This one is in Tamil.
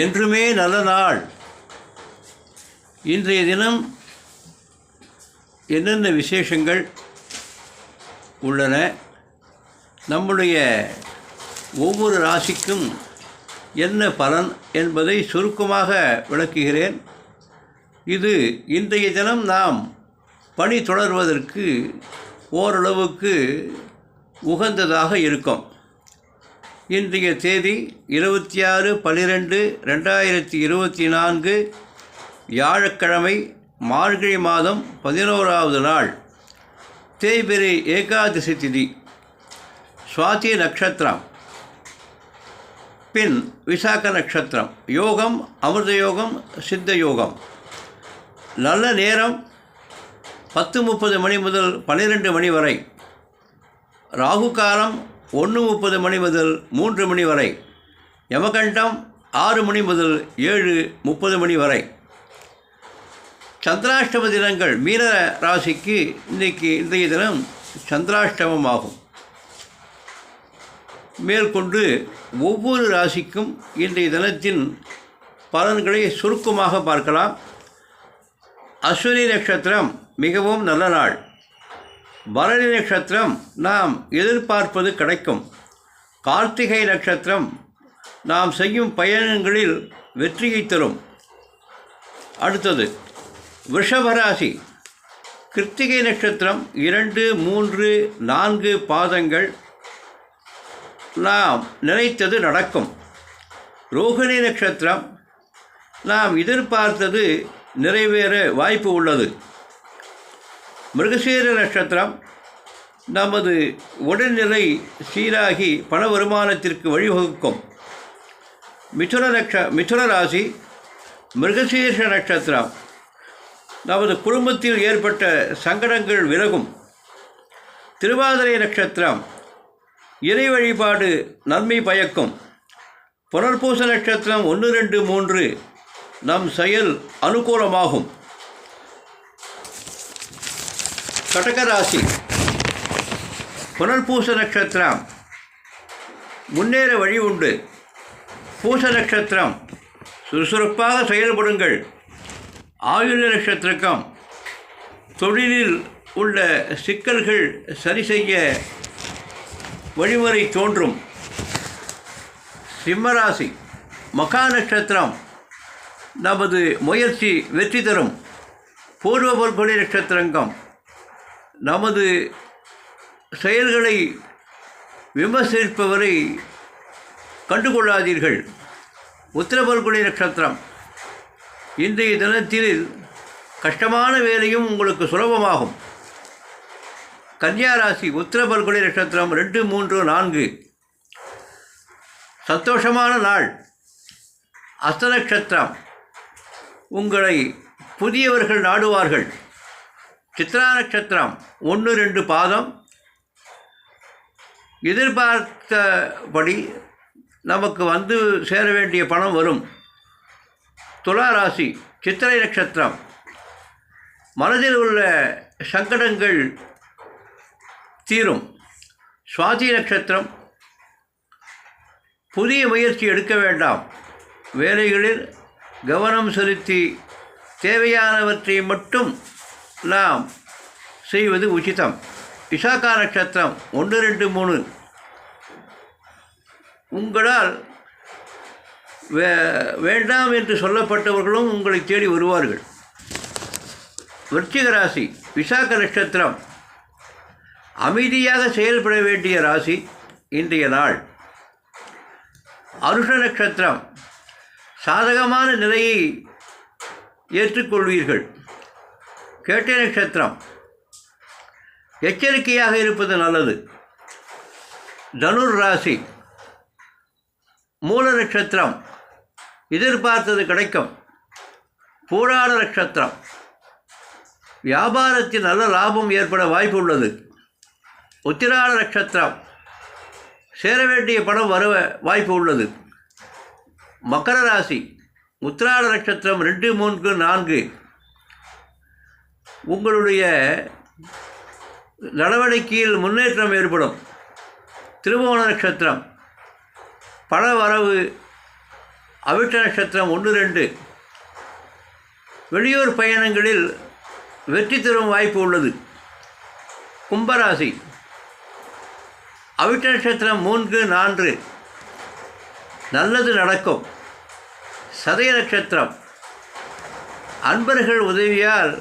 என்றுமே நல்ல நாள். இன்றைய தினம் என்னென்ன விசேஷங்கள் உள்ளன, நம்முடைய ஒவ்வொரு ராசிக்கும் என்ன பலன் என்பதை சுருக்கமாக விளக்குகிறேன். இது இன்றைய தினம் நாம் பணி தொடர்வதற்கு ஓரளவுக்கு உகந்ததாக இருக்கும். இன்றைய தேதி 26/12/2024 வியாழக்கிழமை, மார்கழி மாதம் 11வது நாள், தேய்பிரை ஏகாதசி திதி, சுவாதி நட்சத்திரம், பின் விசாக நட்சத்திரம். யோகம் அமிர்த யோகம், சித்த யோகம். நல்ல நேரம் 10:30 மணி முதல் 12 மணி வரை. ராகு காலம் 1:30 மணி முதல் 3 மணி வரை. யமகண்டம் 6 மணி முதல் 7:30 மணி வரை. சந்திராஷ்டம தினங்கள் மீன ராசிக்கு இன்றைய தினம் சந்திராஷ்டமம் ஆகும். மேற்கொண்டு ஒவ்வொரு ராசிக்கும் இன்றைய தினத்தின் பலன்களை சுருக்கமாக பார்க்கலாம். அஸ்வினி நட்சத்திரம் மிகவும் நல்ல நாள். பரணி நட்சத்திரம் நாம் எதிர்பார்ப்பது கிடைக்கும். கார்த்திகை நட்சத்திரம் நாம் செய்யும் பயணங்களில் வெற்றியை தரும். அடுத்தது விஷபராசி. கிருத்திகை நட்சத்திரம் 2, 3, 4 பாதங்கள் நாம் நினைத்தது நடக்கும். ரோகிணி நட்சத்திரம் நாம் எதிர்பார்த்தது நிறைவேற வாய்ப்பு உள்ளது. மிருகசீர நட்சத்திரம் நமது உடல்நிலை சீராகி பண வருமானத்திற்கு வழிவகுக்கும். மிதுன ராசி. மிருகசீர்ஷ நட்சத்திரம் நமது குடும்பத்தில் ஏற்பட்ட சங்கடங்கள் விலகும். திருவாதிரை நட்சத்திரம் இறை வழிபாடு நன்மை பயக்கும். புனர்பூச நட்சத்திரம் 1, 2, 3 நம் செயல் அனுகூலமாகும். கடகராசி. புனர்பூச நட்சத்திரம் முன்னேற வழி உண்டு. பூச நட்சத்திரம் சுறுசுறுப்பாக செயல்படுங்கள். ஆயுள நட்சத்திரம் தொழிலில் உள்ள சிக்கல்கள் சரி செய்ய வழிமுறை தோன்றும். சிம்மராசி. மகா நட்சத்திரம் நமது முயற்சி வெற்றி தரும். பூர்வ பல்குனி நட்சத்திரம் நமது செயல்களை விமர்சிப்பவரை கண்டுகொள்ளாதீர்கள். உத்திர பல்குனி நட்சத்திரம் இன்றைய தினத்தில் கஷ்டமான வேலையும் உங்களுக்கு சுலபமாகும். கன்னியா ராசி. உத்திர பல்குனி நட்சத்திரம் 2, 3, 4 சந்தோஷமான நாள். அஸ்த நட்சத்திரம் உங்களை புதியவர்கள் நாடுவார்கள். சித்ரா நட்சத்திரம் 1, 2 பாதம் எதிர்பார்த்தபடி நமக்கு வந்து சேர வேண்டிய பணம் வரும். துலா ராசி. சித்திரை நட்சத்திரம் மனதில் உள்ள சங்கடங்கள் தீரும். சுவாதி நட்சத்திரம் புதிய முயற்சி எடுக்க வேண்டாம். வேலைகளில் கவனம் செலுத்தி தேவையானவற்றை மட்டும் நாம் செய்வது உச்சிதம். விசாகா நட்சத்திரம் 1, 2, 3 உங்களால் வேண்டாம் என்று சொல்லப்பட்டவர்களும் உங்களை தேடி வருவார்கள். விருச்சிக ராசி. விசாக நட்சத்திரம் அமைதியாக செயல்பட வேண்டிய ராசி இன்றைய நாள். அனுஷ நட்சத்திரம் சாதகமான நிலையை ஏற்றுக்கொள்வீர்கள். கேட்டை நட்சத்திரம் எச்சரிக்கையாக இருப்பது நல்லது. தனுர் ராசி. மூல நட்சத்திரம் எதிர்பார்த்தது கிடைக்கும். பூராட நட்சத்திரம் வியாபாரத்தில் நல்ல லாபம் ஏற்பட வாய்ப்பு உள்ளது. உத்திராட நட்சத்திரம் சேர வேண்டிய பணம் வர வாய்ப்பு உள்ளது. மகர ராசி. உத்திராட நட்சத்திரம் 2, 3, 4 உங்களுடைய நடவடிக்கையில் முன்னேற்றம் ஏற்படும். திருவோண நட்சத்திரம் பண வரவு அவிட்ட நட்சத்திரம் 1-2. வெளியூர் பயணங்களில் வெற்றி தரும் வாய்ப்பு உள்ளது. கும்பராசி அவிட்ட நட்சத்திரம் 3-4. நல்லது நடக்கும். சதய நட்சத்திரம் அன்பர்கள் உதவியால்